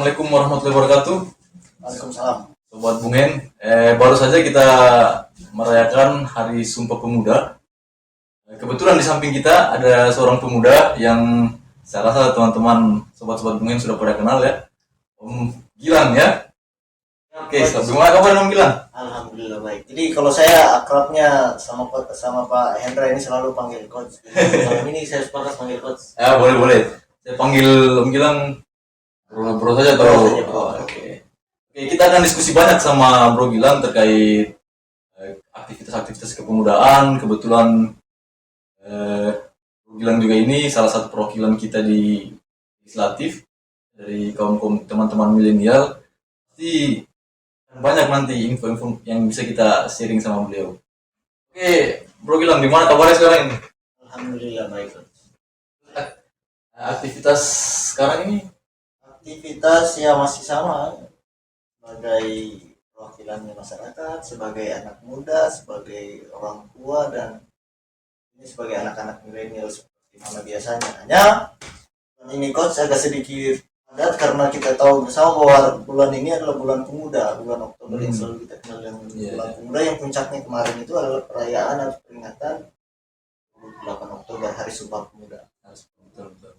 Assalamualaikum warahmatullahi wabarakatuh. Waalaikumsalam. Sobat Bungen, baru saja kita merayakan Hari Sumpah Pemuda. Kebetulan di samping kita ada seorang pemuda yang saya rasa teman-teman sobat-sobat Bungen sudah pada kenal ya, Om Gilang ya. Oke, gimana kabar Om Gilang? Alhamdulillah baik. Jadi kalau saya akrabnya sama Pak Hendra ini selalu panggil coach. Kalau ini saya sepakat panggil coach. Ya boleh. Saya panggil Om Gilang bro saja atau Oke, kita akan diskusi banyak sama Bro Gilang terkait aktivitas-aktivitas kepemudaan. Kebetulan Bro Gilang juga ini salah satu perwakilan kita di legislatif dari kaum teman-teman milenial. Pasti banyak nanti info-info yang bisa kita sharing sama beliau. Oke, Bro Gilang, gimana kabarnya sekarang ini? Alhamdulillah baik. Aktivitas sekarang ini? Aktivitas ya masih sama sebagai perwakilannya masyarakat, sebagai anak muda, sebagai orang tua, dan ini sebagai anak-anak milenial seperti mana biasanya. Hanya ini coach agak sedikit padat karena kita tahu bersama bahwa bulan ini adalah bulan pemuda, bulan Oktober yang selalu kita kenal dengan bulan pemuda, yang puncaknya kemarin itu adalah perayaan atau peringatan 8 Oktober Hari Sumpah Pemuda. Betul.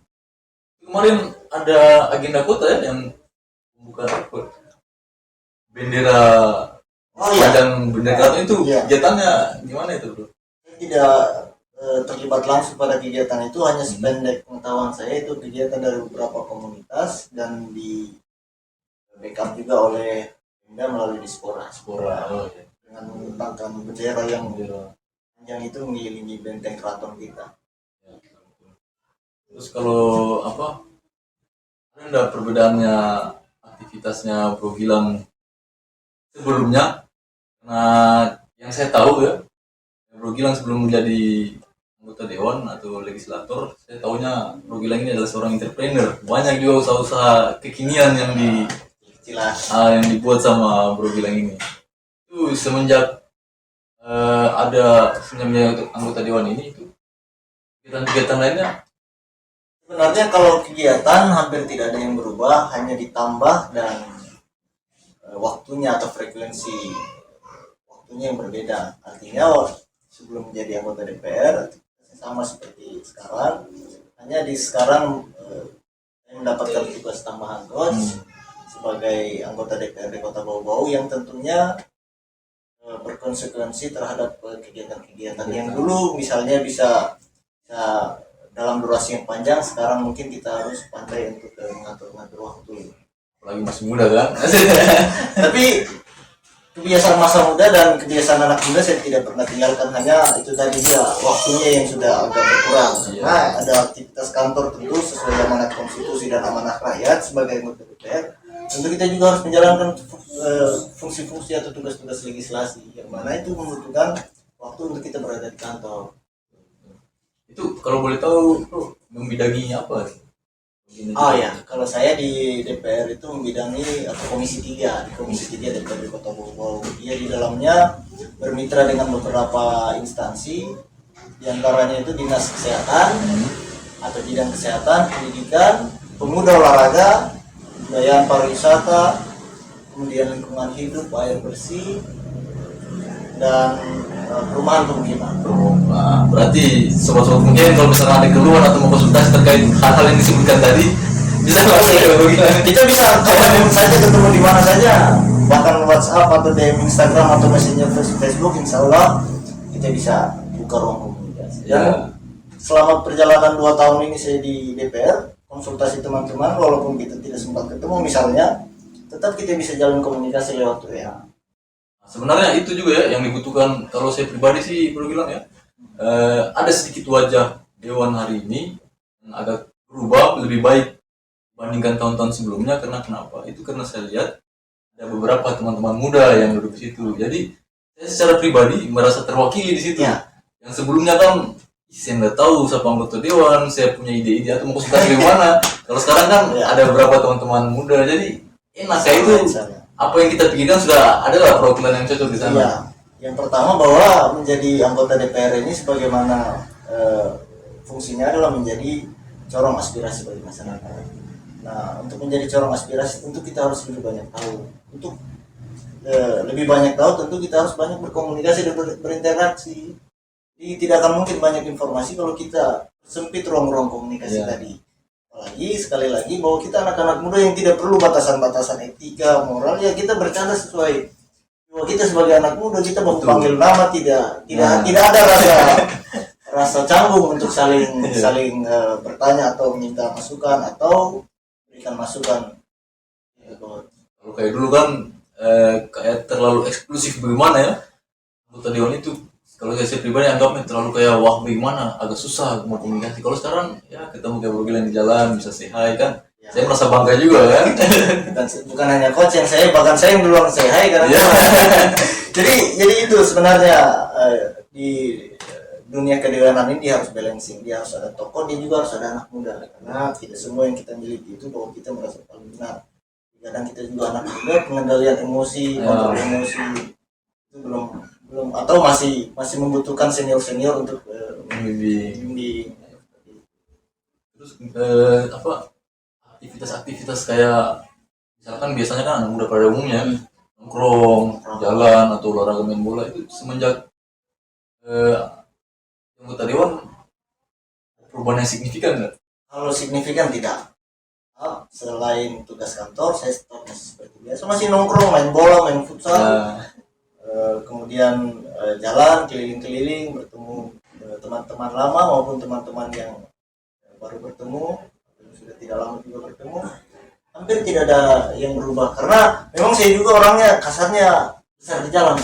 Kemarin ada agenda kota ya yang membuka bendera sepanjang bendera keraton itu. Kegiatannya gimana itu bro? Saya tidak terlibat langsung pada kegiatan itu, hanya sependek pengetahuan saya itu kegiatan dari beberapa komunitas dan di backup juga oleh Pemda melalui Dispora dengan membentangkan bendera yang itu mengelilingi benteng keraton kita. Terus kalau ada enggak perbedaannya aktivitasnya Bro Gilang sebelumnya? Nah, yang saya tahu ya, Bro Gilang sebelum menjadi anggota dewan atau legislator, saya tahunya Bro Gilang ini adalah seorang entrepreneur. Banyak juga usaha-usaha kekinian yang dibuat sama Bro Gilang ini. Itu semenjak ada anggota dewan ini, itu kegiatan lainnya. Sebenarnya kalau kegiatan hampir tidak ada yang berubah, hanya ditambah dan waktunya atau frekuensi waktunya yang berbeda. Artinya sebelum menjadi anggota DPR sama seperti sekarang, hanya di sekarang saya mendapatkan tugas tambahan coach sebagai anggota DPRD Kota Bau-Bau yang tentunya berkonsekuensi terhadap kegiatan-kegiatan yang dulu misalnya bisa dalam durasi yang panjang, sekarang mungkin kita harus pandai untuk mengatur waktu. Apalagi masih muda kan? Tapi kebiasaan masa muda dan kebiasaan anak muda saya tidak pernah tinggalkan, hanya itu tadi dia waktunya yang sudah agak berkurang. Nah, ada aktivitas kantor tentu sesuai amanat konstitusi dan amanah rakyat sebagai anggota DPR. Tentu kita juga harus menjalankan fungsi-fungsi atau tugas-tugas legislasi, yang mana itu membutuhkan waktu untuk kita berada di kantor. Itu kalau boleh tahu membidangi apa? Kalau saya di DPR itu membidangi atau Komisi 3, di Komisi 3 DPRD Kota Bau-Bau. Dia di dalamnya bermitra dengan beberapa instansi, diantaranya itu Dinas Kesehatan atau bidang kesehatan, pendidikan, pemuda olahraga, kebudayaan pariwisata, kemudian lingkungan hidup, air bersih, dan perumahan pemukiman. Berarti sobat-sobat mungkin kalau misalnya ada keluhan atau mau konsultasi terkait hal-hal yang disebutkan tadi, bisa kita bisa saja ketemu di mana saja, bahkan WhatsApp atau DM Instagram atau Messenger Facebook, insya Allah kita bisa buka ruang komunikasi. Dan selama perjalanan 2 tahun ini saya di DPR, konsultasi teman-teman walaupun kita tidak sempat ketemu misalnya, tetap kita bisa jalan komunikasi lewat WA. Sebenarnya itu juga ya yang dibutuhkan. Kalau saya pribadi sih perlu bilang ya, ada sedikit wajah dewan hari ini yang agak berubah lebih baik dibandingkan tahun-tahun sebelumnya. Kenapa? Itu karena saya lihat ada beberapa teman-teman muda yang duduk di situ. Jadi saya secara pribadi merasa terwakili di situ. Yang sebelumnya kan saya nggak tahu siapa anggota dewan, saya punya ide-ide atau mau konsultasi mana. Kalau sekarang kan ada beberapa teman-teman muda, jadi enak kayak itu. Apa yang kita pikirkan sudah adalah perwakilan yang cocok di sana. Iya. Yang pertama bahwa menjadi anggota DPR ini sebagaimana fungsinya adalah menjadi corong aspirasi bagi masyarakat. Nah, untuk menjadi corong aspirasi tentu kita harus lebih banyak tahu. Untuk lebih banyak tahu tentu kita harus banyak berkomunikasi dan berinteraksi. Jadi tidak akan mungkin banyak informasi kalau kita sempit ruang-ruang komunikasi tadi. Apalagi sekali lagi bahwa kita anak-anak muda yang tidak perlu batasan-batasan etika, moral, ya kita bercanda sesuai bahwa kita sebagai anak muda kita baku panggil nama, tidak ada rasa canggung untuk saling bertanya atau minta masukan atau berikan masukan. Kalau kayak dulu kan kayak terlalu eksklusif bagaimana ya anggota dewan itu, kalau saya pribadi anggapnya terlalu kayak wah bagaimana, agak susah mau komunikasi. Kalau sekarang ya ketemu kayak bergelan di jalan bisa say hi kan, saya merasa bangga juga kan. bukan hanya coach yang saya, bahkan saya yang duluan say hi karena jadi itu sebenarnya di dunia kedewanan ini dia harus balancing, dia harus ada tokoh, dia juga harus ada anak muda, karena tidak semua yang kita miliki itu bahwa kita merasa paling benar. Kadang kita juga anak muda, pengendalian emosi, kontrol emosi itu belum atau masih membutuhkan senior untuk membimbing. Terus aktivitas kayak misalkan biasanya kan anak muda pada umumnya nongkrong, jalan atau olahraga main bola itu semenjak anggota dewan perubahan yang signifikan nggak? Kalau signifikan tidak. Selain tugas kantor, saya tetap masih seperti biasa, masih nongkrong, main bola, main futsal, kemudian jalan keliling-keliling, bertemu teman-teman lama maupun teman-teman yang baru bertemu, sudah tidak lama juga bertemu. Hampir tidak ada yang berubah karena memang saya juga orangnya kasarnya besar di jalan,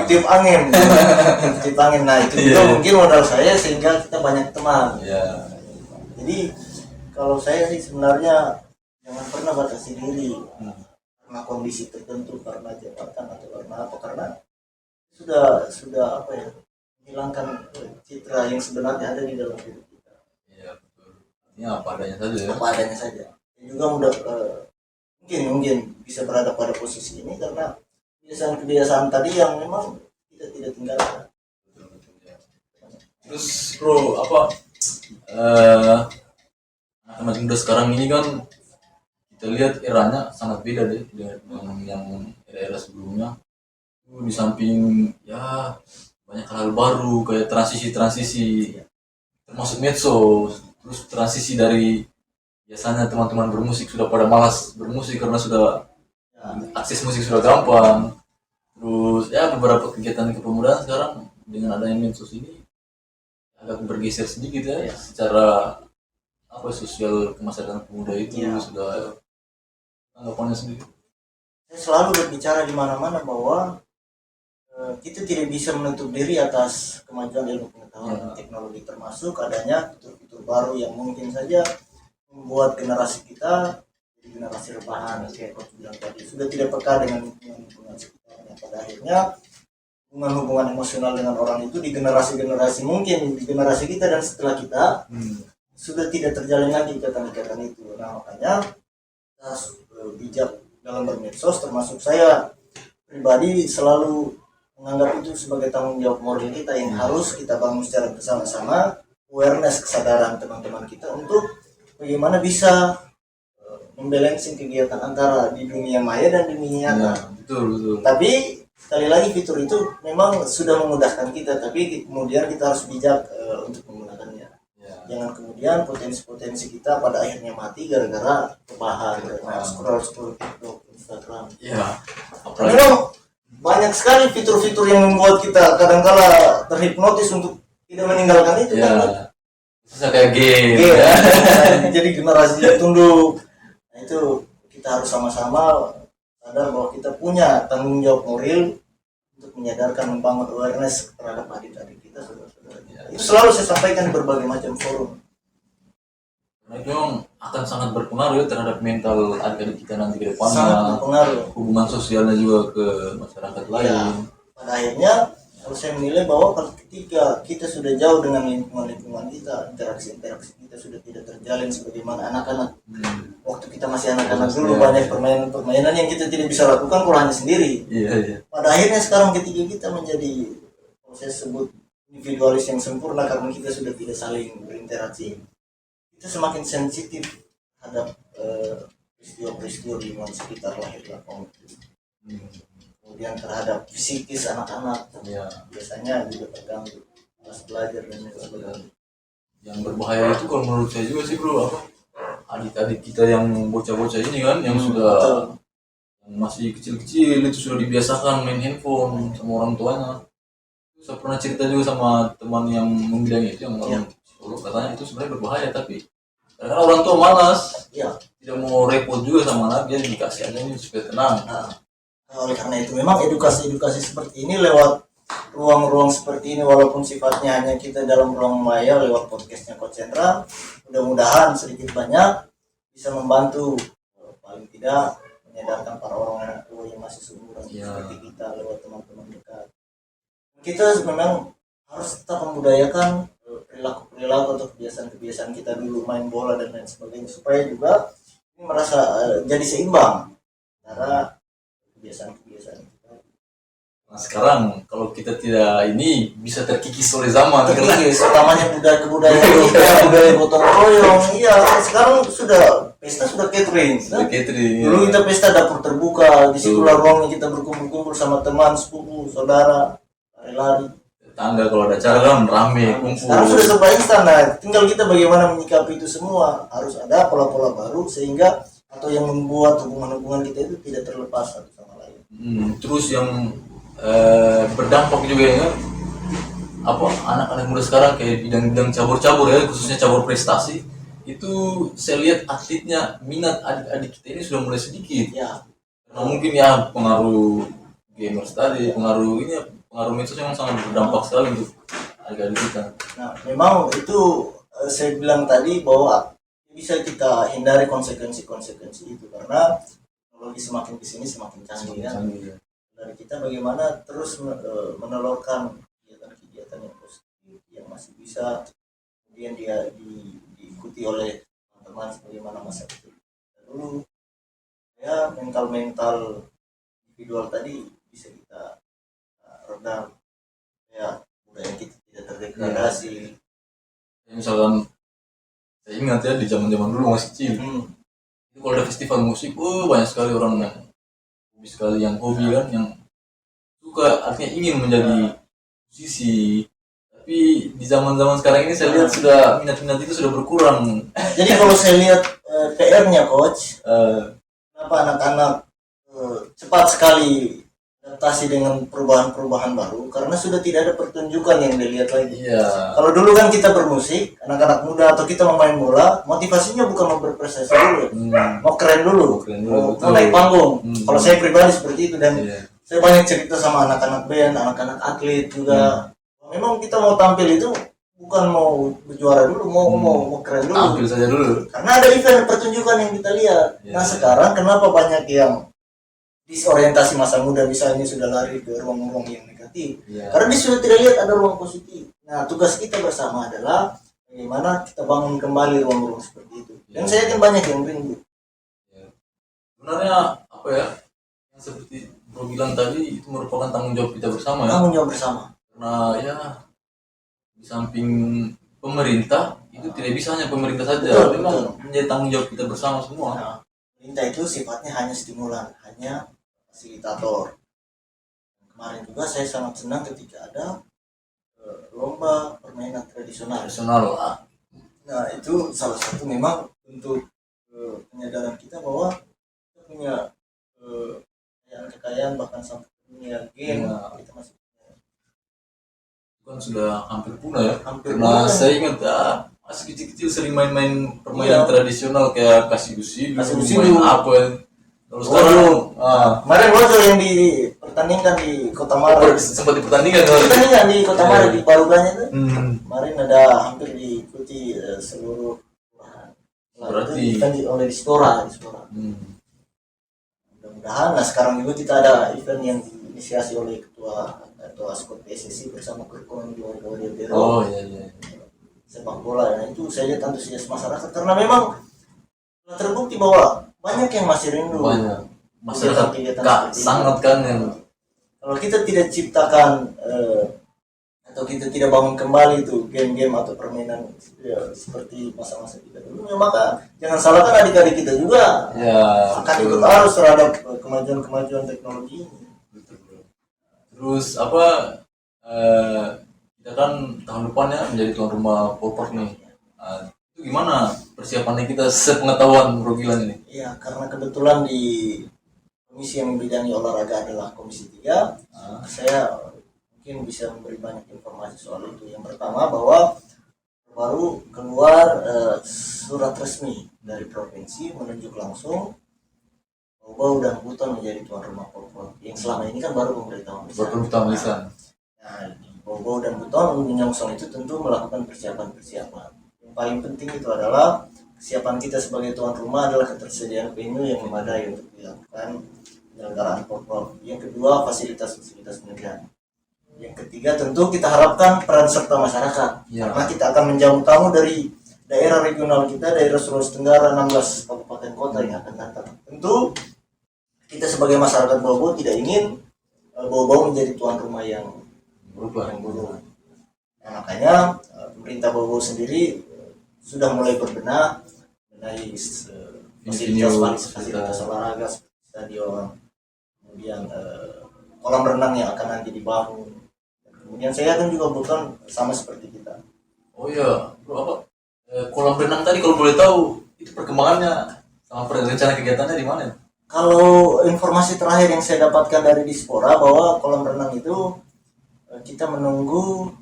tiup angin. Nah itu juga mungkin modal saya sehingga kita banyak teman. Jadi kalau saya sih sebenarnya jangan pernah batasi diri karena kondisi tertentu, karena jabatan atau karena apa, karena sudah apa ya, menghilangkan citra yang sebenarnya ada di dalam hidup kita. Iya betul. Ini apa adanya saja ya. Apa adanya saja. Juga mudah mungkin bisa berada pada posisi ini karena kebiasaan tadi yang memang kita tidak tinggalkan. Terus bro anak muda sekarang ini kan kita lihat eranya sangat beda deh dengan yang era sebelumnya. Di samping ya banyak hal baru kayak transisi termasuk medsos, terus transisi dari biasanya teman-teman bermusik sudah pada malas bermusik karena sudah akses musik sudah gampang. Terus ya beberapa kegiatan kepemudaan sekarang dengan adanya medsos ini agak bergeser sedikit ya secara sosial kemasyarakatan pemuda itu sudah anggapannya sendiri. Saya selalu berbicara di mana-mana bahwa kita tidak bisa menutup diri atas kemajuan ilmu pengetahuan dan teknologi, termasuk adanya fitur-fitur baru yang mungkin saja membuat generasi kita jadi generasi rebahan, kayak Coach bilang tadi, sudah tidak peka dengan lingkungan sekitarnya. Pada akhirnya hubungan emosional dengan orang itu di generasi mungkin di generasi kita dan setelah kita sudah tidak terjalin lagi ikatan-ikatan itu. Nah makanya kita harus bijak dalam bermedsos, termasuk saya pribadi selalu menganggap itu sebagai tanggung jawab moral kita yang harus kita bangun secara bersama-sama, awareness, kesadaran teman-teman kita untuk bagaimana bisa membalancing kegiatan antara di dunia maya dan di dunia nyata. Betul. Tapi sekali lagi fitur itu memang sudah memudahkan kita, tapi kemudian kita harus bijak untuk menggunakannya. Jangan kemudian potensi kita pada akhirnya mati gara-gara kebahan, scroll TikTok, Instagram. Memang banyak sekali fitur-fitur yang membuat kita kadang-kala terhipnotis untuk tidak meninggalkan itu kan. Bisa kayak game. Jadi generasinya tunduk. Nah itu kita harus sama-sama sadar bahwa kita punya tanggung jawab moral untuk menyadarkan, membangun awareness terhadap adik-adik kita, saudara-saudara kita. Itu selalu saya sampaikan di berbagai macam forum. Nah, itu memang akan sangat berpengaruh ya terhadap mental adik-adik kita nanti ke depannya. Sangat berpengaruh. Hubungan sosialnya juga ke masyarakat lain. Pada akhirnya kalau saya menilai bahwa ketika kita sudah jauh dengan lingkungan kita, interaksi kita sudah tidak terjalin sebagaimana anak-anak. Waktu kita masih anak-anak dulu banyak permainan yang kita tidak bisa lakukan kalau hanya sendiri. Pada akhirnya sekarang ketika kita menjadi proses sebut individualis yang sempurna karena kita sudah tidak saling berinteraksi, kita semakin sensitif terhadap peristiwa-peristiwa di lingkungan sekitar lahir lapang itu. Kemudian terhadap psikis anak-anak Ya, biasanya juga terganggu pas belajar dan lain sebagainya. yang berbahaya itu kalau menurut saya juga sih bro, apa adik-adik kita yang bocah-bocah ini kan yang sudah Betul. yang masih kecil-kecil itu sudah dibiasakan main handphone sama orang tuanya. Saya pernah cerita juga sama teman yang membilang itu yang orang psikolog, katanya itu sebenarnya berbahaya, tapi karena orang tua malas, Ya. tidak mau repot juga sama anak, dia dikasih aja ini supaya tenang. Nah, oleh karena itu memang edukasi-edukasi seperti ini lewat ruang-ruang seperti ini, walaupun sifatnya hanya kita dalam ruang maya lewat podcastnya Coach Chandra, mudah-mudahan sedikit banyak bisa membantu paling tidak menyadarkan para orang tua yang masih seumuran seperti kita lewat teman-teman dekat. Kita memang harus tetap membudayakan perilaku-perilaku atau kebiasaan-kebiasaan kita dulu, main bola dan lain sebagainya, supaya juga ini merasa jadi seimbang antara kebiasaan-kebiasaan kita. Nah sekarang kalau kita tidak ini bisa terkikis oleh zaman. Terkikis, utamanya budaya-budaya kita, budaya gotong royong. Iya, sekarang sudah pesta sudah catering. Dulu kita pesta dapur terbuka, disitulah ruangnya kita berkumpul-kumpul sama teman, sepupu, saudara, lari-lari. Tetangga kalau ada acara kan rame kumpul. Sekarang sudah serba instan, nah, tinggal kita bagaimana menyikapi itu semua. Harus ada pola-pola baru sehingga atau yang membuat hubungan-hubungan kita itu tidak terlepas satu sama lain. Terus yang berdampak juga ya, apa anak-anak muda sekarang kayak bidang-bidang cabur-cabur ya, khususnya cabur prestasi itu saya lihat atletnya, minat adik-adik kita ini sudah mulai sedikit Ya. karena mungkin ya pengaruh gamers tadi, pengaruh medsos yang sangat berdampak sekali untuk adik-adik kita. Nah, memang itu saya bilang tadi bahwa bisa kita hindari konsekuensi-konsekuensi itu karena teknologi semakin kesini semakin canggih kan. Dari kita bagaimana terus menelurkan kegiatan-kegiatan yang positif yang masih bisa kemudian dia diikuti oleh teman-teman sebagaimana masa kecil kita dulu. Ya, mental individual tadi bisa kita redam, ya budaya kita tidak terdegradasi. Ya, misalkan saya ingat ya di zaman-zaman dulu masih kecil, itu kalau ada festival musik, banyak sekali orang yang hobi kan, yang suka, artinya ingin menjadi musisi. Tapi di zaman-zaman sekarang ini saya lihat sudah minat-minat itu sudah berkurang. Jadi kalau saya lihat PR-nya coach, kenapa anak-anak cepat sekali adaptasi dengan perubahan-perubahan baru karena sudah tidak ada pertunjukan yang dilihat lagi. Iya. Kalau dulu kan kita bermusik, anak-anak muda atau kita memain bola, motivasinya bukan mau berprestasi dulu, mau keren dulu, mau naik panggung. Kalau saya pribadi seperti itu dan saya banyak cerita sama anak-anak band, anak-anak atlet juga. Memang kita mau tampil itu bukan mau berjuara dulu, mau keren dulu. Tampil saja dulu. Karena ada event pertunjukan yang kita lihat. Nah sekarang kenapa banyak yang disorientasi masa muda misalnya sudah lari ke ruang-ruang yang negatif? Karena dia sudah tidak lihat ada ruang positif. Nah tugas kita bersama adalah bagaimana kita bangun kembali ruang-ruang seperti itu. Dan saya yakin banyak yang rindu. Sebenarnya apa ya? Yang seperti Bro bilang tadi itu merupakan tanggung jawab kita bersama ya. Tanggung jawab bersama. Karena ya di samping pemerintah itu tidak bisa hanya pemerintah saja, memang menjadi tanggung jawab kita bersama semua. Nah, pemerintah itu sifatnya hanya stimulan, hanya fasilitator. Kemarin juga saya sangat senang ketika ada lomba permainan tradisional. Nah itu salah satu memang untuk penyadaran kita bahwa kita punya kekayaan bahkan sampai dunia game kita masih kan sudah hampir punah ya. Karena saya ingat masih kecil-kecil sering main-main permainan tradisional kayak kasih usi, main apa. Terus sekarang kemarin Wojo yang dipertandingkan di Kota Mara. Sempat dipertandingkan di Kota Mara di Paruganya itu. Kemarin ada hampir diikuti seluruh berarti kan oleh Dispora. Mudah-mudahan sekarang juga kita ada event yang diinisiasi oleh ketua Skot PSSI bersama Kerkon Warrior Dero. Sepak bola, nah itu saya lihat antusias masyarakat karena memang terbukti bahwa banyak yang masih rindu. Masyarakat sangat kan yang kalau kita tidak ciptakan atau atau kita tidak bangun kembali itu game-game atau permainan ya, seperti masa-masa kita dulu, ya maka jangan salahkan adik-adik kita juga Ya, akan betul. ikut arus terhadap kemajuan-kemajuan teknologi ini. Betul, bro. Terus apa kita kan tahun depannya menjadi tuan rumah Polpark nih. Itu gimana persiapannya kita sepengetahuan Bro Gilang ini? Ya, karena kebetulan di komisi yang membidangi olahraga adalah komisi 3, saya mungkin bisa memberi banyak informasi soal itu. Yang pertama bahwa baru keluar surat resmi dari provinsi menunjuk langsung Bau dan Buton menjadi tuan rumah Polpark. Yang selama ini kan baru pemberitahuan lisan. Baru utama lisan. Nah, Bau dan Buton menyongsong itu tentu melakukan persiapan-persiapan. Yang paling penting itu adalah kesiapan kita sebagai tuan rumah adalah ketersediaan venue yang memadai untuk dilakukan penyelenggaraan Polpark. Yang kedua, fasilitas-fasilitas pendidikan. Yang ketiga, tentu kita harapkan peran serta masyarakat. Ya. Karena kita akan menjamu tamu dari daerah regional kita, daerah Sulawesi Tenggara, 16 kabupaten kota yang akan datang. Tentu kita sebagai masyarakat Bau tidak ingin Bau menjadi tuan rumah yang Berubah. buruk. Nah, makanya pemerintah Bau sendiri sudah mulai berbenah mengenai fasilitas olahraga seperti stadion, kemudian kolam renang yang akan nanti dibangun. Kemudian saya kan juga bukan sama seperti kita. Oh iya, bro apa? Kolam renang tadi kalau boleh tahu itu perkembangannya sama rencana kegiatannya di mana? Kalau informasi terakhir yang saya dapatkan dari Dispora bahwa kolam renang itu kita menunggu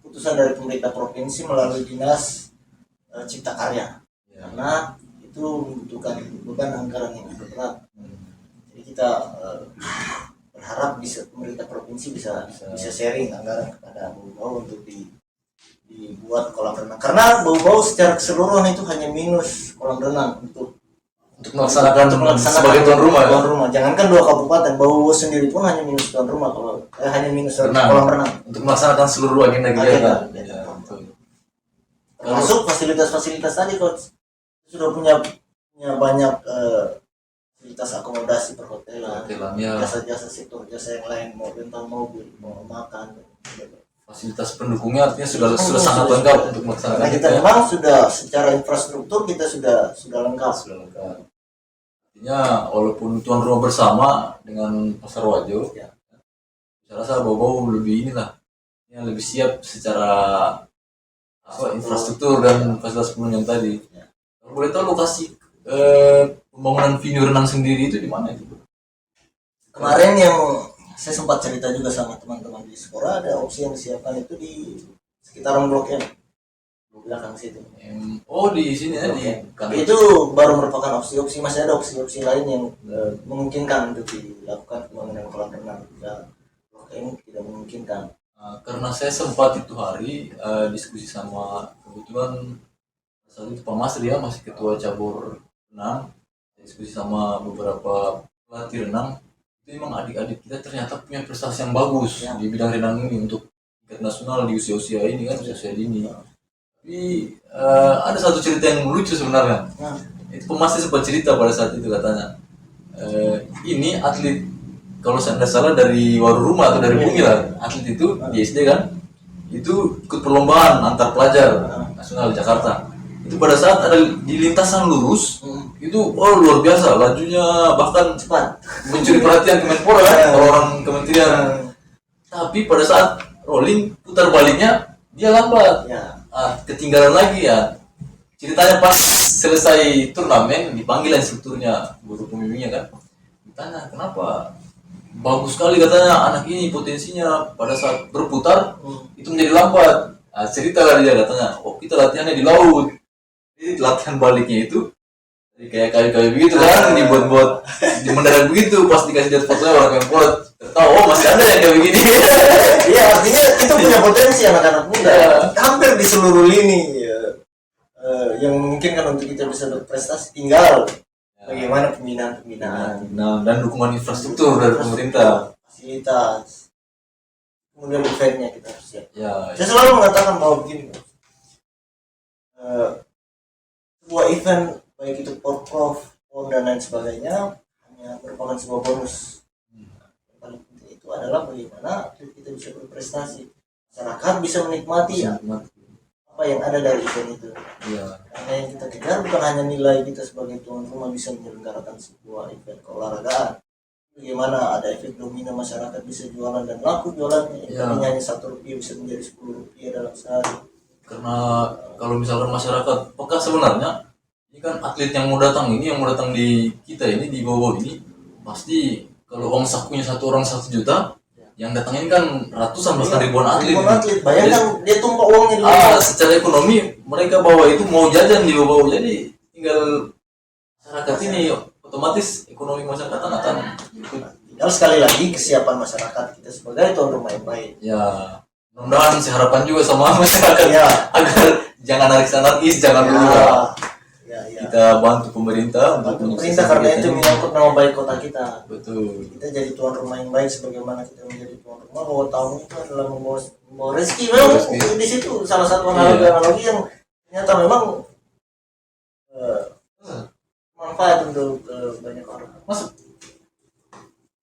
putusan dari pemerintah provinsi melalui dinas Cipta Karya, karena itu membutuhkan beban anggaran yang cukup berat. Jadi kita berharap bisa pemerintah provinsi bisa sharing anggaran kepada Bau untuk dibuat kolam renang, karena Bau secara keseluruhan itu hanya minus kolam renang untuk melaksanakan sebagai tuan rumah. Tuan rumah. Jangankan 2 kabupaten, Bau sendiri pun hanya minus tuan rumah kalau hanya minus kolam renang untuk melaksanakan seluruh agenda kegiatan. Ya, termasuk fasilitas-fasilitas tadi, coach. Sudah punya banyak fasilitas akomodasi perhotelan, Ya. jasa-jasa sektor jasa yang lain, mau rental mobil, mau makan, Fasilitas pendukungnya artinya sudah sangat lengkap untuk melaksanakan. Karena kita memang sudah secara infrastruktur kita sudah lengkap. Artinya walaupun tuan rumah bersama dengan Pasar Wajo, ya, saya rasa Bau lebih inilah, yang lebih siap secara infrastruktur dan fasilitas penunjang tadi. Kalau boleh tahu lokasi pembangunan venue renang sendiri itu di mana itu? Kemarin yang saya sempat cerita juga sama teman-teman di Dispora, ada opsi yang disiapkan itu di sekitaran Blok M, belakang situ. Oh, di sini ya, Tapi itu baru merupakan opsi-opsi, masih ada opsi-opsi lain yang memungkinkan untuk dilakukan pembangunan kolam renang. Blok M tidak memungkinkan. Karena saya sempat itu hari diskusi sama, kebetulan saat itu Pak Masri ya, masih ketua cabur renang, diskusi sama beberapa pelatih renang. Itu memang adik-adik kita ternyata punya prestasi yang bagus di bidang renang ini untuk tingkat nasional di usia-usia ini kan, usia dini. Tapi ada satu cerita yang lucu sebenarnya. Itu Pak Masri sempat cerita pada saat itu, katanya ini atlet, kalau saya tidak salah dari Waruruma atau dari Bumi lah, atlet itu di SD kan, itu ikut perlombaan antar pelajar nasional di Jakarta. Itu pada saat ada di lintasan lurus, itu luar biasa lajunya, bahkan cepat mencuri perhatian Kemenpora kan, orang kementerian. Tapi pada saat rolling putar baliknya dia lambat, ketinggalan lagi ya. Ceritanya pas selesai turnamen dipanggil instrukturnya, guru pembimbingnya kan, ditanya kenapa bagus sekali, katanya anak ini potensinya pada saat berputar itu menjadi lambat. Cerita lah dia, katanya kita latihannya di laut, jadi latihan baliknya itu kayak kayu-kayu begitu kan, dibuat-buat di mendarat begitu. Pas dikasih lihat fotonya orang yang kuat, tertawa, masih ada yang kayak begini. Iya, artinya itu punya potensi anak-anak muda hampir di seluruh lini yang memungkinkan untuk kita bisa berprestasi. Tinggal bagaimana pembinaan dan dukungan infrastruktur dari pemerintah, fasilitas, kemudian eventnya kita harus siap. Saya selalu mengatakan bahwa begini, sebuah event baik itu PON dan lain sebagainya hanya merupakan sebuah bonus. Yang paling penting itu adalah bagaimana atlet kita bisa berprestasi, masyarakat bisa menikmati ya, apa yang ada dari event itu. Karena yang kita kejar bukan hanya nilai kita sebagai tuan rumah bisa menyelenggarakan sebuah event keolahragaan, bagaimana ada efek domino, masyarakat bisa jualan dan laku jualannya, tadinya hanya Rp1 bisa menjadi Rp10 dalam sehari. Karena kalau misalkan masyarakat peka sebenarnya, ini kan atlet yang mau datang di kita ini, di bawah ini, pasti kalau uang sakunya satu orang 1 juta, yang datang ini kan ratusan bahkan ribuan atlet. Bayangkan dia tumpah uangnya di bawah. Secara ekonomi mereka bawa itu mau jajan di bawah, jadi tinggal masyarakat ini otomatis ekonomi masyarakat akan ikut. Tinggal sekali lagi kesiapan masyarakat kita sebagai tuan rumah yang baik. Ya, mudah-mudahan saya harapan juga sama masyarakat agar jangan anarkis, jangan dulu. Kita bantu pemerintah karena itu menyangkut nama baik kota kita. Betul. Kita jadi tuan rumah yang baik sebagaimana kita menjadi tuan rumah bahwa tamu itu adalah membawa rezeki. Memang di situ salah satu analogi yang ternyata memang manfaat untuk banyak orang. Masuk.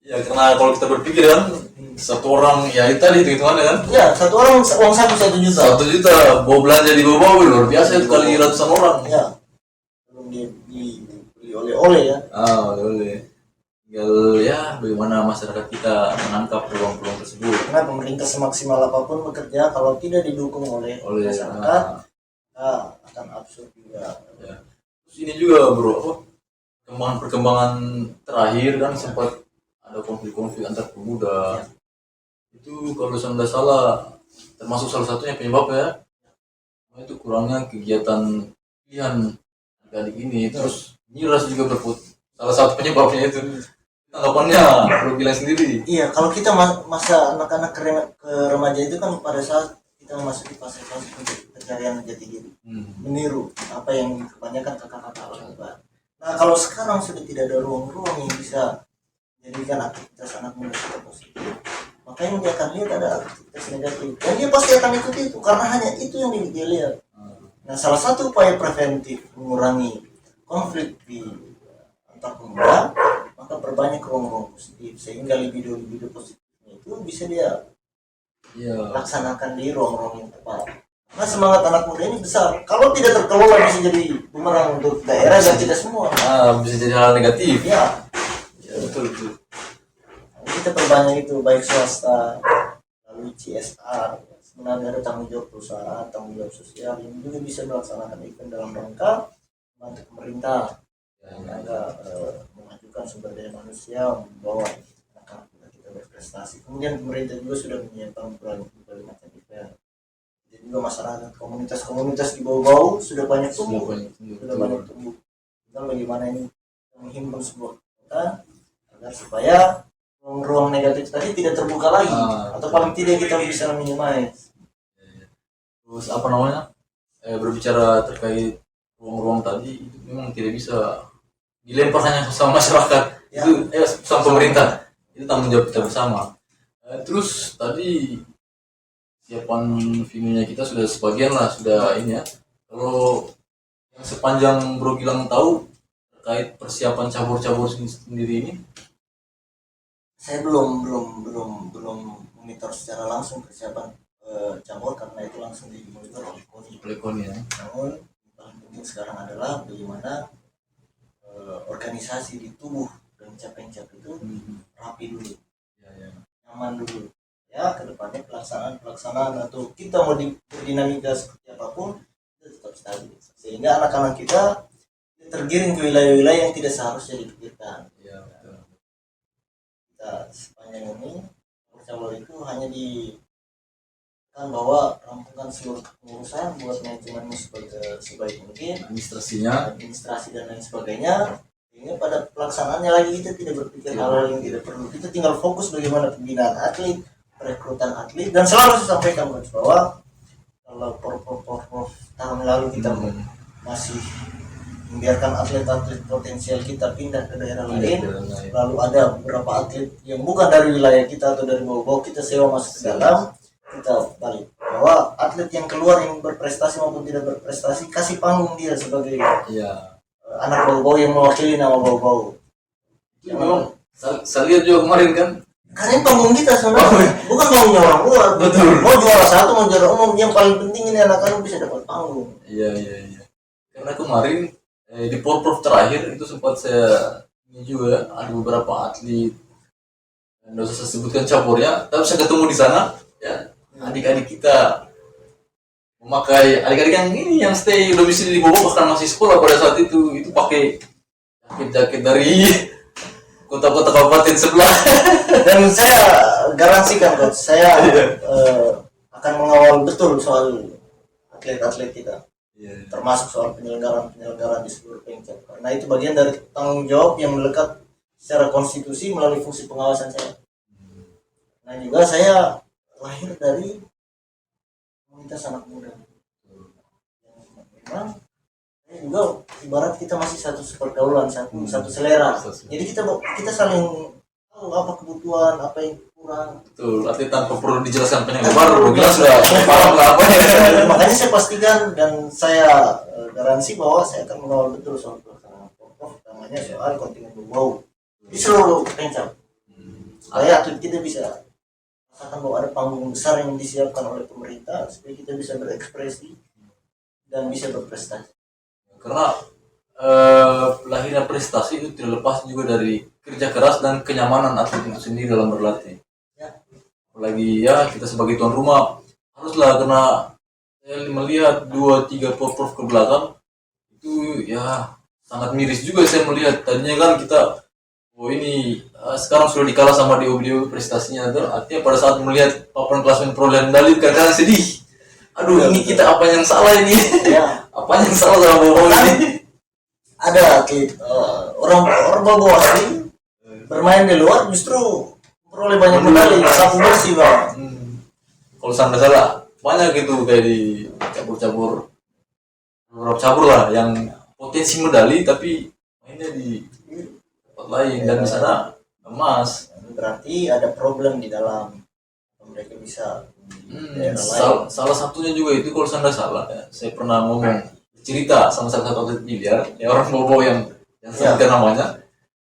Ya karena kalau kita berpikir kan satu orang ya itu tadi hitungannya kan. Ya satu orang uang saku 1 juta. 1 juta bawa belanja di bawah luar biasa itu kali ratusan orang. Ya. Dibeli oleh-oleh ya. Oleh. Tinggal ya bagaimana masyarakat kita menangkap peluang-peluang tersebut. Karena pemerintah semaksimal apapun bekerja, kalau tidak didukung oleh masyarakat, akan absurd juga. Ya. Terus ini juga bro, perkembangan terakhir kan sempat ada konflik-konflik antar pemuda. Itu kalau saya tidak salah termasuk salah satunya penyebabnya itu kurangnya kegiatan pilihan adik ini, terus miras juga salah satu penyebabnya itu. Tanggapannya perlu bilang sendiri. Iya, kalau kita masa anak-anak ke remaja itu kan pada saat kita memasuki fase pencarian jati diri, meniru apa yang kebanyakan kakak-kakak lakukan. Nah kalau sekarang sudah tidak ada ruang-ruang yang bisa menjadikan aktivitas anak muda kita positif, makanya dia akan lihat ada aktivitas negatif dan dia pasti akan ikuti itu karena hanya itu yang dia lihat. Nah salah satu upaya preventif mengurangi konflik di antar pemuda, maka perbanyak ruang-ruang positif sehingga libido positifnya itu bisa dia laksanakan di ruang-ruang yang tepat. Nah semangat anak muda ini besar, kalau tidak terkelola bisa jadi bumerang untuk daerah dan kita semua. Bisa jadi hal negatif. Ya betul. Kita perbanyak itu baik swasta lalu CSR. Sebenarnya ada tanggung jawab perusahaan, tanggung jawab sosial yang juga bisa melaksanakan event dalam rangka membantu pemerintah agar memajukan sumber daya manusia, membawa anak-anak kita berprestasi. Kemudian pemerintah juga sudah menyiapkan berbagai macam event. Jadi juga masyarakat, komunitas di bawah-bawah sudah banyak tumbuh. Tinggal bagaimana ini menghimpun sebuah kota agar supaya ruang negatif tadi tidak terbuka lagi, atau paling tidak kita bisa minimize. Terus berbicara terkait ruang-ruang tadi itu memang tidak bisa dilempar hanya sama masyarakat, itu sama pemerintah, itu tanggung jawab kita bersama. Terus tadi siapan venue-nya kita sudah sebagian lah, sudah ini ya. Kalau yang sepanjang Bro Gilang tahu terkait persiapan cabur-cabur sendiri ini, saya belum monitor secara langsung persiapan cabur karena itu langsung dimonitor oleh KONI ya. Namun paling penting sekarang adalah bagaimana organisasi di tubuh dan capeng-cap itu rapi dulu, nyaman dulu. Ya kedepannya pelaksanaan atau kita mau dinamika seperti apapun itu tetap stabil sehingga anak-anak kita tergiring ke wilayah-wilayah yang tidak seharusnya dipikirkan. Kita sepanjang ini cabur itu hanya kan bahwa rampungkan seluruh pengurusan buat manajemenmu sebaik mungkin, administrasi dan lain sebagainya, sehingga pada pelaksanaannya lagi kita tidak berpikir hal-hal yang tidak perlu. Kita tinggal fokus bagaimana pembinaan atlet, perekrutan atlet, dan selalu saya sampaikan bahwa kalau tahun lalu kita masih membiarkan atlet-atlet potensial kita pindah ke daerah lain, lalu ada beberapa atlet yang bukan dari wilayah kita atau dari bawah-bawah kita sewa masuk ke dalam, kita balik bahwa atlet yang keluar yang berprestasi maupun tidak berprestasi kasih panggung dia sebagai anak bau-bau yang mewakili nama bau-bau. Memang saya lihat juga kemarin kan Karena ini panggung kita sebenarnya, bukan panggungnya orang luar. Betul. Mau juara satu, mau juara umum, yang paling penting ini anak-anak bisa dapat panggung. Iya. Karena kemarin di Porprov terakhir itu sempat saya ini juga ada beberapa atlet, nggak usah saya sebutkan campurnya, tapi saya ketemu di sana ya adik-adik kita memakai, adik-adik yang ini yang stay domisili di Bogor bahkan masih sekolah pada saat itu pakai jaket-jaket dari kota-kota kabupaten sebelah. Dan saya garansikan coach, saya akan mengawal betul soal atlet-atlet kita, termasuk soal penyelenggaraan di seluruh Pemkab, karena itu bagian dari tanggung jawab yang melekat secara konstitusi melalui fungsi pengawasan saya. Nah juga saya lahir dari komunitas anak muda. Memang saya juga ibarat kita masih satu pergaulan, satu selera. Jadi kita saling tahu apa kebutuhan, apa yang kurang. Betul, artinya tanpa perlu dijelaskan panjang lebar, bilang sudah paham lah apa ya. Makanya saya pastikan dan saya garansi bahwa saya akan mengawal betul soal pelaksanaan pokok, utamanya soal kontingen berbau di seluruh Pemkab. Supaya atlet kita bisa rasakan bahwa ada panggung besar yang disiapkan oleh pemerintah supaya kita bisa berekspresi dan bisa berprestasi. Karena lahirnya prestasi itu tidak lepas juga dari kerja keras dan kenyamanan atlet itu sendiri dalam berlatih. Ya. Apalagi ya kita sebagai tuan rumah haruslah, karena saya melihat 2-3 Porprov ke belakang itu ya sangat miris juga saya melihat. Tadinya kan kita ini sekarang sudah dikalah sama DO prestasinya, artinya pada saat melihat papan klasemen perolehan medali kadang sedih. Aduh, ini kita apa yang salah ini? Ya. Apa yang salah sama Bobo ini? Ada atlet orang bawah asli bermain di luar justru memperoleh banyak medali, sapu bersih bang. Kalau saya salah banyak gitu kayak di cabur beberapa cabur lah yang potensi medali tapi mainnya di tempat lain dan di sana emas. Berarti ada problem di dalam mereka bisa Salah satunya juga itu kalau saya nggak salah ya, saya pernah ngomong cerita sama salah satu atlet biliar ya, orang Bobo yang sebutkan namanya,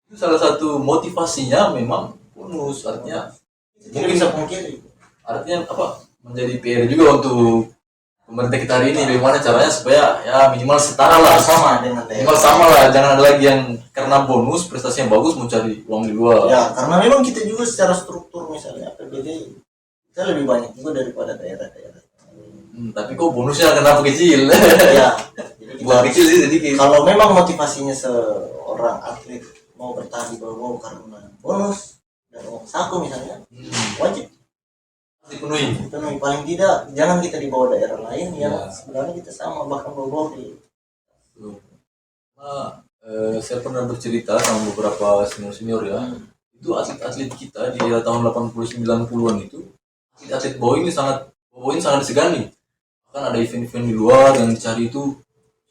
itu salah satu motivasinya memang bonus, artinya mungkin bisa pungkiri, artinya apa, menjadi PR juga untuk pemerintah kita hari ini, bagaimana caranya supaya ya minimal setara lah, sama dengan minimal sama lah, jangan ada lagi yang karena bonus prestasi yang bagus mau cari uang di luar ya, karena memang kita juga secara struktur misalnya APBD kita lebih banyak juga daripada daerah-daerah. Tapi kok bonusnya kenapa kecil? Ya, jadi bukan kecil sih sedikit. Kalau memang motivasinya seorang atlet mau bertahan di bawah karena bonus dan uang saku misalnya, wajib dipenuhi. Paling tidak jangan kita di bawah daerah lain yang sebenarnya kita sama bahkan bawah di. Nah, saya pernah bercerita sama beberapa senior ya. Itu atlet-atlet kita di era tahun 80-90-an itu, atlet bawah ini sangat disegani. Kan ada event-event di luar yang dicari itu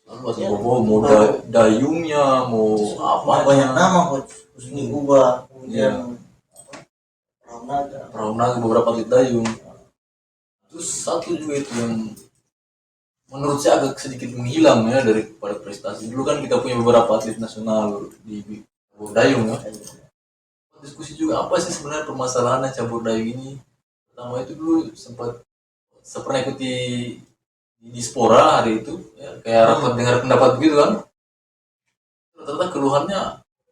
lalu atlet bawah mau dayungnya mau apa banyak nama coach Husni Uba, kemudian Prauna beberapa atlet dayung. Terus satu juga itu yang menurut saya agak sedikit menghilang ya daripada prestasi. Dulu kan kita punya beberapa atlet nasional di cabur dayung ya. Diskusi juga apa sih sebenarnya permasalahannya cabur dayung ini. Pertama itu dulu saya pernah ikuti di Dispora hari itu ya, kayak rapat dengar pendapat begitu kan. Ternyata keluhannya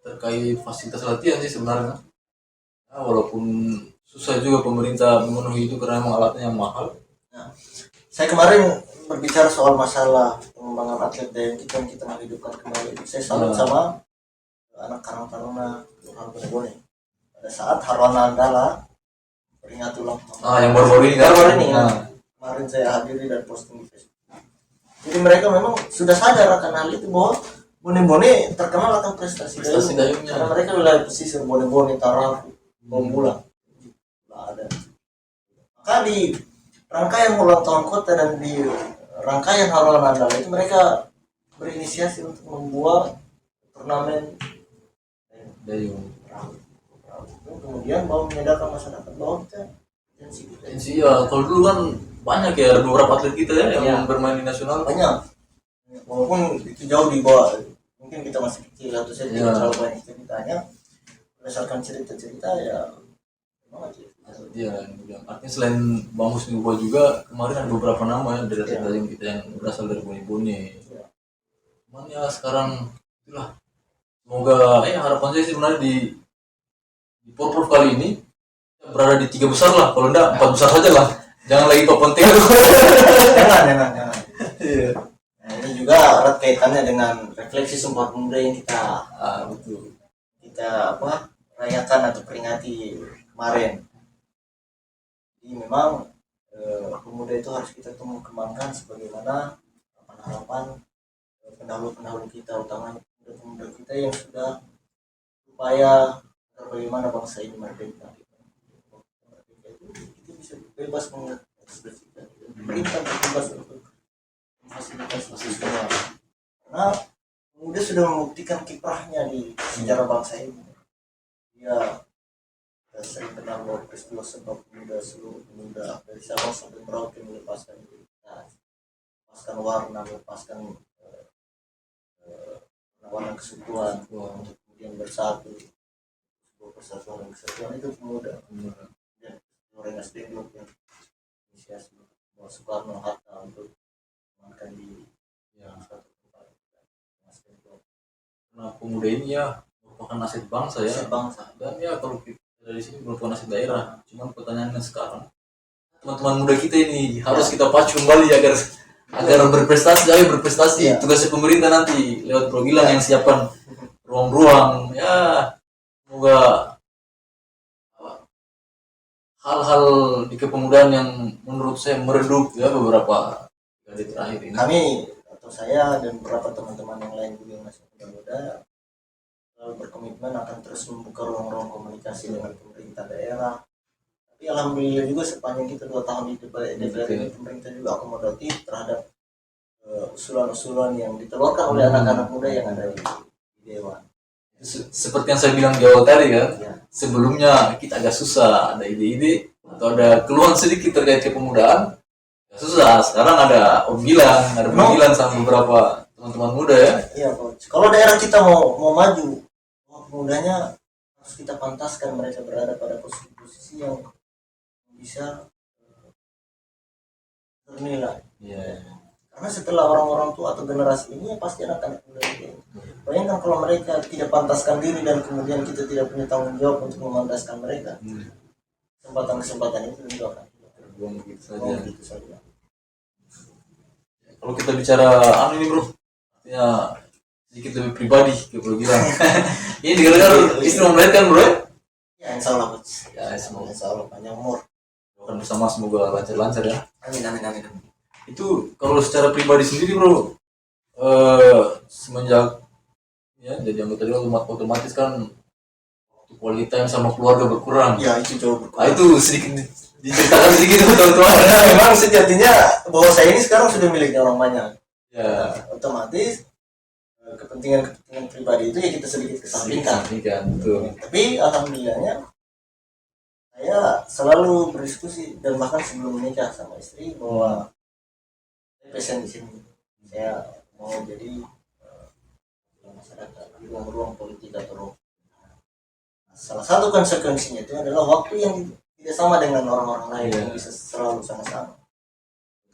terkait fasilitas latihan sih sebenarnya. Ya, walaupun susah juga pemerintah memenuhi itu karena memang alatnya yang mahal. Nah, saya kemarin berbicara soal masalah pengembangan atlet dayung kita yang kita menghidupkan kembali. Saya salut sama anak Karang Taruna Kelurahan Bonebone. Pada saat Harwana Andala peringat ulang yang baru-baru ini kemarin saya hadiri dan posting di Facebook. Jadi mereka memang sudah sadar akan hal itu bahwa Bonebone terkenal akan prestasi dayungnya. Karena mereka wilayah pesisir Bonebone, Tarapu, Bombulang. Ada. Maka di rangkaian ulang tahun kota dan di rangkaian Harwana Andala itu mereka berinisiasi untuk membuat turnamen dayung. Kemudian bahwa menyadarkan masyarakat bahwa kita tensi ya, kalau dulu kan banyak ya beberapa atlet kita ya yang bermain di nasional banyak, walaupun itu jauh di bawah, mungkin kita masih kecil atau saya tidak terlalu banyak ceritanya, berdasarkan cerita-cerita ya Iya, artinya selain Bang Husni Ubah juga kemarin ada beberapa nama ya dari yang kita yang berasal dari Bone-Bone. Cuman ya sekarang itulah, semoga harapan saya sih sebenarnya di Porprov kali ini berada di 3 besar lah, kalau enggak 4 besar saja lah, jangan lagi papan tengah. jangan. Iya. Nah, ini juga erat kaitannya dengan refleksi Sumpah Pemuda yang betul. kita rayakan atau peringati kemarin. Jadi memang pemuda itu harus kita kembangkan sebagaimana harapan pendahulu kita, utamanya pemuda kita yang sudah upaya bagaimana bangsa ini merdeka. Kita bisa bebas mengekspresikan, pemerintah bebas untuk memfasilitasi semua. Karena pemuda sudah membuktikan kiprahnya di sejarah bangsa ini. Dia sering kenal bahwa peristiwa sebab seluruh pemuda dari Sabang sampai Merauke melepaskan identitas, melepaskan warna, melepaskan warna kesukuan untuk kemudian bersatu, sebuah persatuan dan kesatuan itu pemuda. Dan Rengas Dengklok yang inisiasi bahwa Soekarno Hatta untuk mengangkat di suatu tempat. Nah, pemuda ini ya merupakan aset bangsa ya. Aset bangsa. Dan ya kalau kita dari sini merupakan aset daerah. Cuman pertanyaannya sekarang, teman-teman muda kita ini harus kita pacu kembali agar berprestasi. Tugasnya pemerintah nanti lewat program yang siapkan ruang-ruang ya, semoga hal-hal di kepemudaan yang menurut saya meredup ya beberapa hari terakhir ini. Kami atau saya dan beberapa teman-teman yang lain juga yang masih muda selalu berkomitmen akan terus membuka ruang-ruang komunikasi dengan pemerintah daerah. Tapi alhamdulillah juga sepanjang kita 2 tahun di DPR ini, pemerintah juga akomodatif terhadap usulan-usulan yang ditelurkan oleh anak-anak muda yang ada di Dewan. Seperti yang saya bilang di awal tadi kan, sebelumnya kita agak susah ada ide-ide atau ada keluhan sedikit terkait kepemudaan, susah. Sekarang ada panggilan sama beberapa teman-teman muda ya. Iya, Coach. Kalau daerah kita mau maju, pemudanya harus kita pantaskan mereka berada pada posisi yang bisa ternilai. Karena setelah orang-orang tua atau generasi ini pasti anak-anak muda ini. Bayangkan kalau mereka tidak pantaskan diri dan kemudian kita tidak punya tanggung jawab untuk memantaskan mereka. Kesempatan-kesempatan itu tentu akan terbuang begitu saja. Kalau kita bicara ini bro, artinya sedikit lebih pribadi ke Bro Gilang. Ini dengar istri mau melahirkan bro ya? Ya insya Allah Coach. Ya semoga insya Allah panjang umur. Doakan bersama semoga lancar-lancar ya. Amin. Itu kalau secara pribadi sendiri bro, semenjak ya jadi anggota dewan otomatis kan quality time sama keluarga berkurang. Ya itu jauh berkurang. Nah, itu sedikit diceritakan sedikit teman-teman. Memang sejatinya bahwa saya ini sekarang sudah miliknya orang banyak. Ya otomatis kepentingan pribadi itu ya kita sedikit kesampingkan. Tapi alhamdulillahnya saya selalu berdiskusi dan bahkan sebelum menikah sama istri bahwa saya passion di sini. Saya mau jadi masyarakat di ruang-ruang politik atau salah satu konsekuensinya itu adalah waktu yang tidak sama dengan orang-orang lain yang bisa selalu sama-sama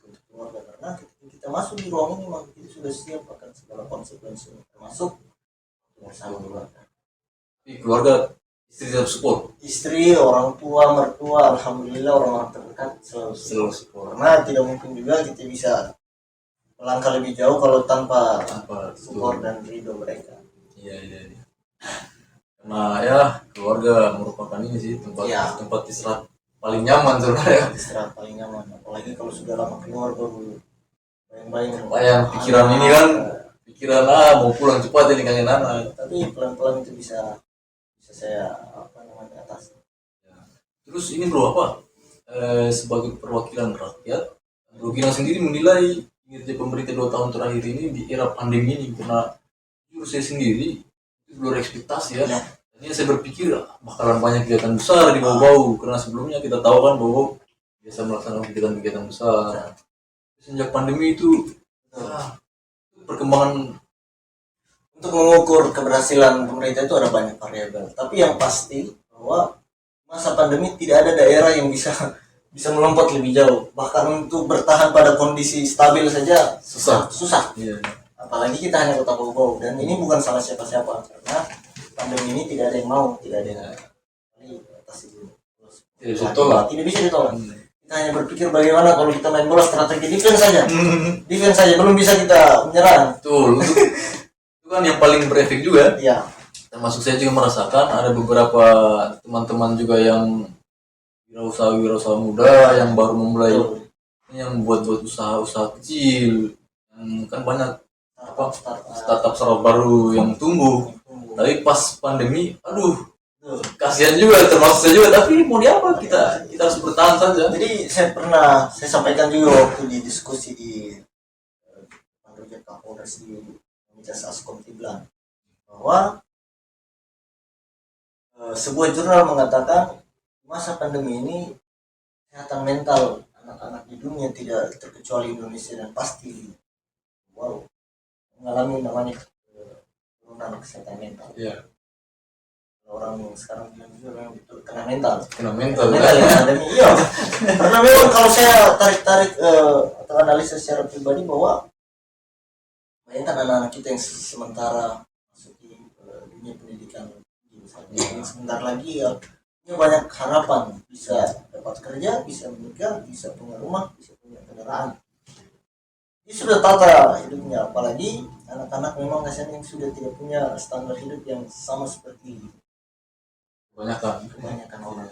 untuk keluarga. Karena ketika kita masuk di ruang ini maka kita sudah siap akan segala konsekuensi termasuk bersama keluarga. Keluarga istri tetap support. Istri, orang tua, mertua, alhamdulillah orang-orang terdekat selalu support. Karena tidak mungkin juga kita bisa melangkah lebih jauh kalau tanpa support dan ridho mereka. Iya. Karena ya keluarga merupakan ini sih tempat istirahat paling nyaman sebenarnya. Istirahat paling nyaman, apalagi kalau sudah lama keluar baru bayang pikiran ini kan mau pulang cepat ini kangen anak. Tapi pelan-pelan itu bisa saya atasi. Terus ini bro sebagai perwakilan rakyat, Bro Gilang sendiri menilai kinerja pemerintah 2 tahun terakhir ini di era pandemi ini, karena jujur saya sendiri itu belum ekspektasi ya. Ini saya berpikir bakalan banyak kegiatan besar di bau-bau, karena sebelumnya kita tahu kan bahwa biasa melaksanakan kegiatan-kegiatan besar. Sejak pandemi itu perkembangan untuk mengukur keberhasilan pemerintah itu ada banyak variabel. Tapi yang pasti bahwa masa pandemi tidak ada daerah yang bisa bisa melompat lebih jauh. Bahkan untuk bertahan pada kondisi stabil saja susah. Iya. Apalagi kita hanya kota Bogor, dan ini bukan salah siapa-siapa karena pandemi ini tidak ada yang mau, tidak ada yang atasi dulu. Tidak bisa ditolak. Tidak bisa ditolak. Kita hanya berpikir bagaimana kalau kita main bola strategi defense saja. Defense saja belum bisa kita menyerang. Betul. Itu kan yang paling berefek juga. Iya. Termasuk saya juga merasakan ada beberapa teman-teman juga yang wirausaha muda yang baru memulai, yang buat usaha kecil, yang kan banyak startup baru yang tumbuh. Tapi pas pandemi, aduh, kasihan juga, termasuk saya juga. Tapi mau diapa, kita harus bertahan saja. Jadi saya sampaikan juga waktu di diskusi di Project Kapolres di Mijas Askom Tiblan bahwa sebuah jurnal mengatakan masa pandemi ini kesehatan mental anak-anak di dunia tidak terkecuali Indonesia dan pasti mengalami namanya penurunan kesehatan mental. Iya. Orang yang sekarang bilang juga memang betul kena mental Ya. ya pandemi. Iya. Karena memang kalau saya tarik atau analisis secara pribadi bahwa bayangkan anak-anak kita yang sementara masuk di dunia pendidikan misalnya, sebentar lagi ya banyak harapan bisa dapat kerja, bisa menikah, bisa punya rumah, bisa punya kendaraan. Dia sudah tata hidupnya, apalagi anak-anak memang kasihan yang sudah tidak punya standar hidup yang sama seperti kebanyakan orang.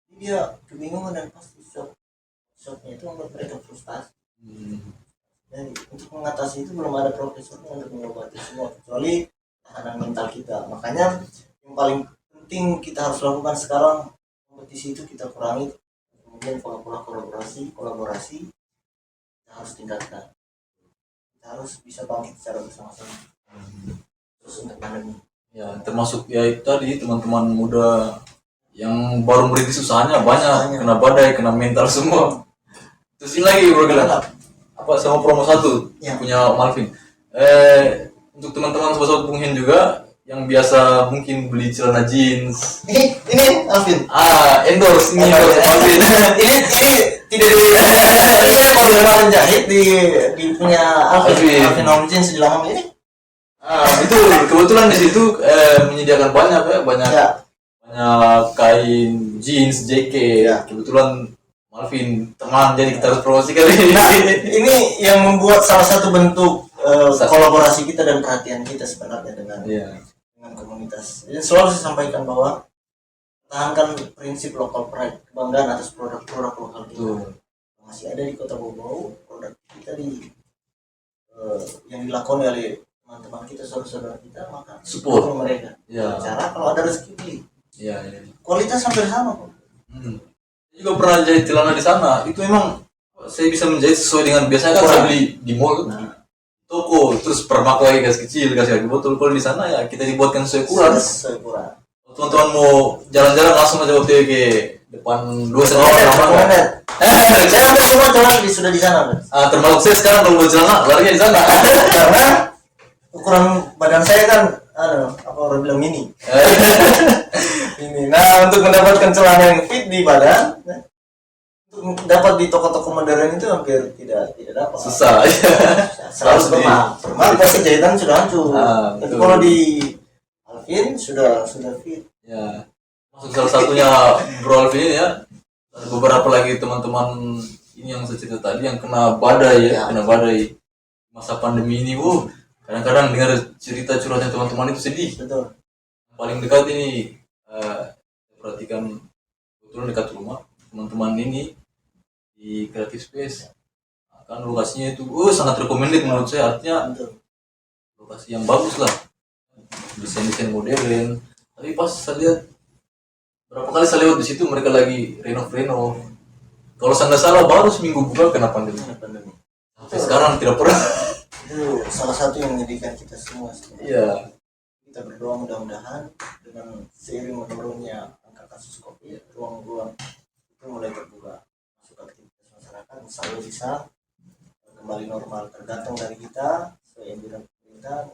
Jadi dia kebingungan dan pasti shocknya itu membuat mereka frustasi. Dan untuk mengatasi itu belum ada profesornya untuk mengobati semua kecuali tahanan mental kita. Makanya yang paling penting kita harus lakukan sekarang, kompetisi itu kita kurangi, kemudian pola-pola kolaborasi kita harus tingkatkan, kita harus bisa bangkit secara bersama-sama terus untuk pandemi Ya, termasuk ya itu tadi teman-teman muda yang baru merintis usahanya banyak kena badai, kena mental semua. Terus ini lagi bergerak apa sama promo 1 ya. Punya Malvin. Untuk teman-teman sobat Bung Hen juga yang biasa mungkin beli celana jeans. Ini Alvin. Endorse Malvin. ini tidak di saya kalau kemarin jahit di punya Alvin Om Jeans di Lamang ini. Betul. Kebetulan di situ menyediakan banyak kain jeans, jaket. Ya. Kebetulan Malvin teman, jadi kita harus promosi kali ini. Nah, ini yang membuat salah satu bentuk kolaborasi kita dan perhatian kita sebenarnya dengan komunitas. Jadi selalu saya sampaikan bahwa tahankan prinsip local pride, kebanggaan atas produk-produk lokal kita. Masih ada di Kota Bogor, produk kita yang dilakoni oleh teman-teman kita, saudara-saudara kita, maka support mereka. Cara kalau ada rezeki beli. Kualitas hampir sama kok. Saya juga pernah jahit celana di sana. Itu memang saya bisa menjahit sesuai dengan biasanya kan saya beli di mall, toko, terus permak lagi kecil kasih botol. Kalau di sana ya kita dibuatkan sesuai ukuran. Teman-teman mau jalan-jalan langsung aja OTW ke depan 2 meter. Saya hampir semua celana sudah di sana. Termasuk saya sekarang kalau mau celana larinya di sana. Karena ukuran badan saya kan apa orang bilang mini. Ini. Nah, untuk mendapatkan celana yang fit di badan, untuk dapat di toko-toko modern itu hampir tidak dapat. Susah. Selalu permak pasti jahitan sudah hancur. Tapi kalau di Alvin sudah fit. Ya. Masuk salah satunya Bro Alvin ini ya. Ada beberapa lagi teman-teman ini yang saya cerita tadi yang kena badai kena badai masa pandemi ini. Kadang-kadang dengar cerita curhatnya teman-teman itu sedih. Betul. Paling dekat ini perhatikan kebetulan dekat rumah teman-teman ini di Creative Space. Kan lokasinya itu sangat recommended menurut saya, artinya lokasi yang bagus lah, desain modern. Tapi pas saya lihat berapa kali saya lewat di situ mereka lagi renov. Kalau saya nggak salah baru seminggu buka kena pandemi. Sampai sekarang tidak pernah. Itu salah satu yang menyedihkan kita semua. Iya. Kita berdoa mudah-mudahan dengan seiring menurunnya angka kasus COVID, ruang-ruang itu mulai terbuka, masuk aktivitas masyarakat, selalu bisa kembali normal. Tergantung dari kita, sesuai anjuran pemerintah,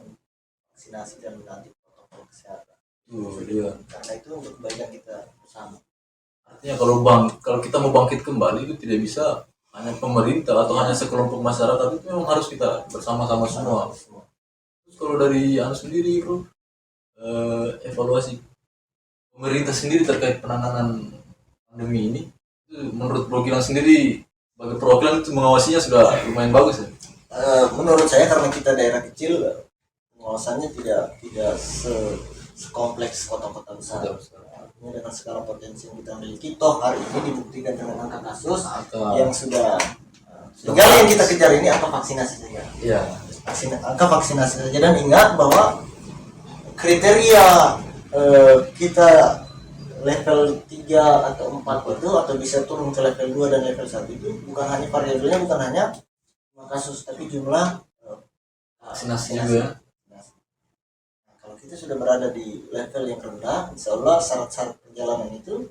vaksinasi dan menaati protokol kesehatan. Iya. Karena itu untuk kebaikan kita bersama. Artinya kalau kita mau bangkit kembali itu tidak bisa hanya pemerintah atau hanya sekelompok masyarakat, itu memang harus kita bersama-sama semua. Terus kalau dari anu sendiri bro, evaluasi pemerintah sendiri terkait penanganan pandemi ini, itu menurut Bro Gilang sendiri sebagai perwakilan itu mengawasinya sudah lumayan bagus ya? Menurut saya karena kita daerah kecil, pengawasannya tidak sekompleks kota-kota besar. Artinya dengan segala potensi yang kita miliki, toh hari ini dibuktikan dengan angka kasus yang sudah tinggal yang kita kejar ini angka vaksinasi saja. Iya. Angka vaksinasi saja, dan ingat bahwa kriteria kita level 3 atau 4 itu atau bisa turun ke level 2 dan level 1 itu bukan hanya variabelnya, bukan hanya kasus, tapi jumlah Vaksinasi juga ya. Nah, kalau kita sudah berada di level yang rendah, insya Allah syarat-syarat perjalanan itu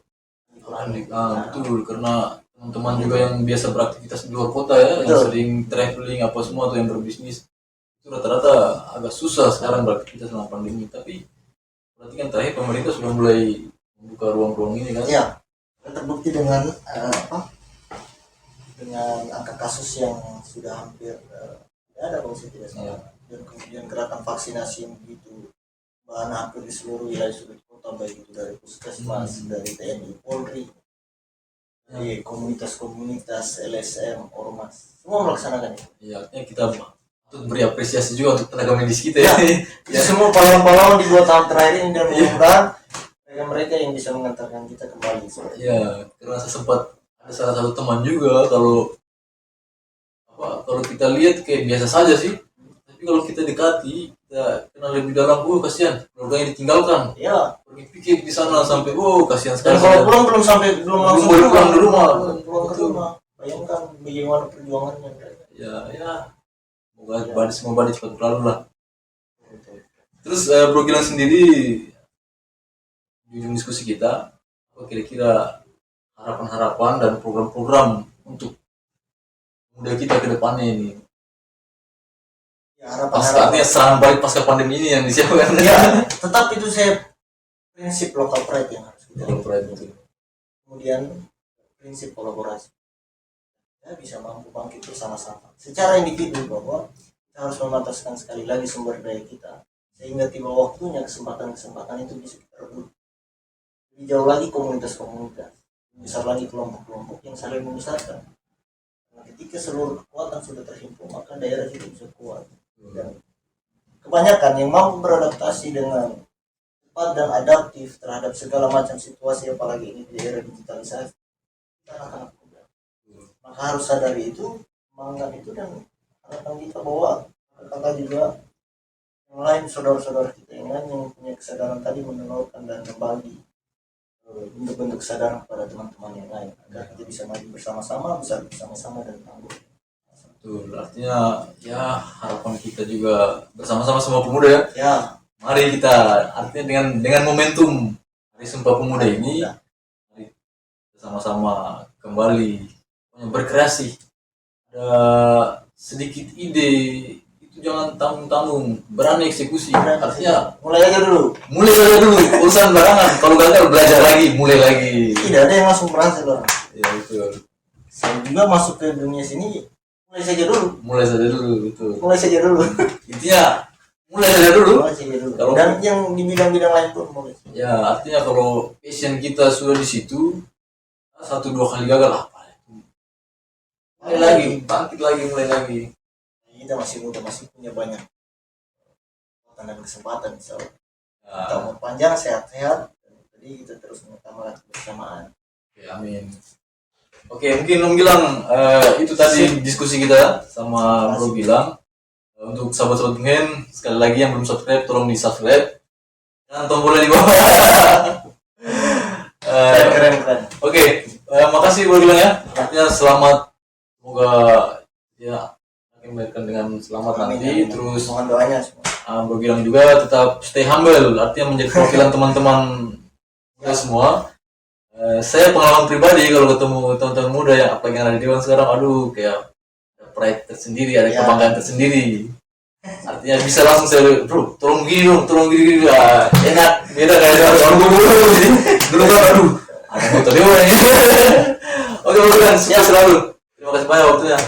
dikurangi. Betul, karena teman-teman juga yang biasa beraktivitas di luar kota ya, yang sering traveling apa semua atau yang berbisnis, itu rata-rata agak susah sekarang beraktivitas selama pandemi. Tapi berarti kan terakhir pemerintah sudah mulai membuka ruang-ruang ini kan? Ya, terbukti dengan dengan angka kasus yang sudah hampir tidak ada kalau saya tidak salah. Dan kemudian gerakan vaksinasi yang begitu bahan hampir di seluruh wilayah sudut kota, baik itu dari puskesmas, dari TNI, Polri, dari komunitas-komunitas LSM, Ormas, semua melaksanakan itu. Iya, artinya kita patut beri apresiasi juga untuk tenaga medis kita ya. Ya, semua pahlawan-pahlawan di 2 tahun terakhir ini, dan mudah-mudahan mereka yang bisa mengantarkan kita kembali. Iya, karena saya sempat ada salah satu teman juga, kalau kita lihat kayak biasa saja sih, tapi kalau kita dekati, kita kenal lebih dalam, kasihan keluarganya ditinggalkan, Ya, pergi pikir di sana sampai kasihan dan sekali. kalau pulang belum langsung boleh pulang di rumah. pulang ke rumah. Bayangkan bagaimana perjuangannya mereka. Ya, semoga badai cepat berlalu lah. Terus Bro Gilang sendiri di ujung diskusi kita, apa kira-kira harapan-harapan dan program-program untuk muda kita ke depannya ini? Ya, Artinya serangan balik pasca pandemi ini yang disiapkan. Ya, tetap itu saya prinsip local pride yang harus kita Betul. Kemudian prinsip kolaborasi. Ya, bisa mampu bangkit bersama-sama. Secara individu bahwa kita harus memataskan sekali lagi sumber daya kita, sehingga tiba waktunya kesempatan-kesempatan itu bisa kita rebut. Lebih jauh lagi komunitas-komunitas, besar lagi kelompok-kelompok yang saling membesarkan. Karena ketika seluruh kekuatan sudah terhimpun, maka daerah itu bisa kuat. Dan kebanyakan yang mampu beradaptasi dengan cepat dan adaptif terhadap segala macam situasi, apalagi ini di era digitalisasi, kita anak-anak muda. Maka harus sadari itu, semangat itu, dan harapan kita bahwa kakak juga yang lain, saudara-saudara kita yang lain yang punya kesadaran tadi, menelurkan dan berbagi bentuk-bentuk kesadaran kepada teman-teman yang lain, agar kita bisa maju bersama-sama, bisa bersama-sama dan tangguh. Betul, artinya ya harapan kita juga bersama-sama semua pemuda ya. Ya, Mari kita, artinya dengan momentum Hari Sumpah Pemuda ini, mari bersama-sama kembali berkreasi. Ada sedikit ide, itu jangan tanggung-tanggung, berani eksekusi. Artinya mulai aja dulu. mulai saja dulu, urusan barangan. Kalau gagal belajar lagi, mulai lagi. Tidak ada yang langsung berhasil orang. Ya betul. Saya juga masuk ke dunia sini, mulai saja dulu. Betul. Mulai saja dulu. Intinya mulai saja dulu. Mulai saja dulu. Kalau- Dan yang di bidang-bidang lain pun mulai. Ya artinya kalau passion kita sudah di situ, 1-2 kali gagal apa? Mulai lagi, bangkit lagi, mulai lagi. Kita masih muda, masih punya banyak kesempatan dan kesempatan. So, kita Ya, umur panjang, sehat-sehat. Jadi kita terus mengutamakan kebersamaan. oke, amin. Oke, mungkin Om Gilang, itu tadi diskusi kita sama Bro Gilang. Untuk sahabat-sahabat Mungkin, sekali lagi yang belum subscribe, tolong di subscribe. Dan tombolnya di bawah. Keren. Oke, makasih Bro Gilang ya. Artinya selamat, semoga ya melahirkan dengan selamat nanti. Amin. Terus Mohon doanya semua. Bro Gilang juga tetap stay humble, artinya menjadi perwakilan teman-teman kita semua. Saya pengalaman pribadi kalau ketemu teman-teman muda yang apalagi yang ada di Dewan sekarang, aduh kayak ada pride tersendiri, ada Ya. kebanggaan tersendiri. Artinya bisa langsung saya, bro, tolong gini dong, tolong gini, ya, enak, beda kayak orang dulu kan, aduh, ada motor dewa ini. Oke, sukses selalu. Terima kasih banyak waktunya.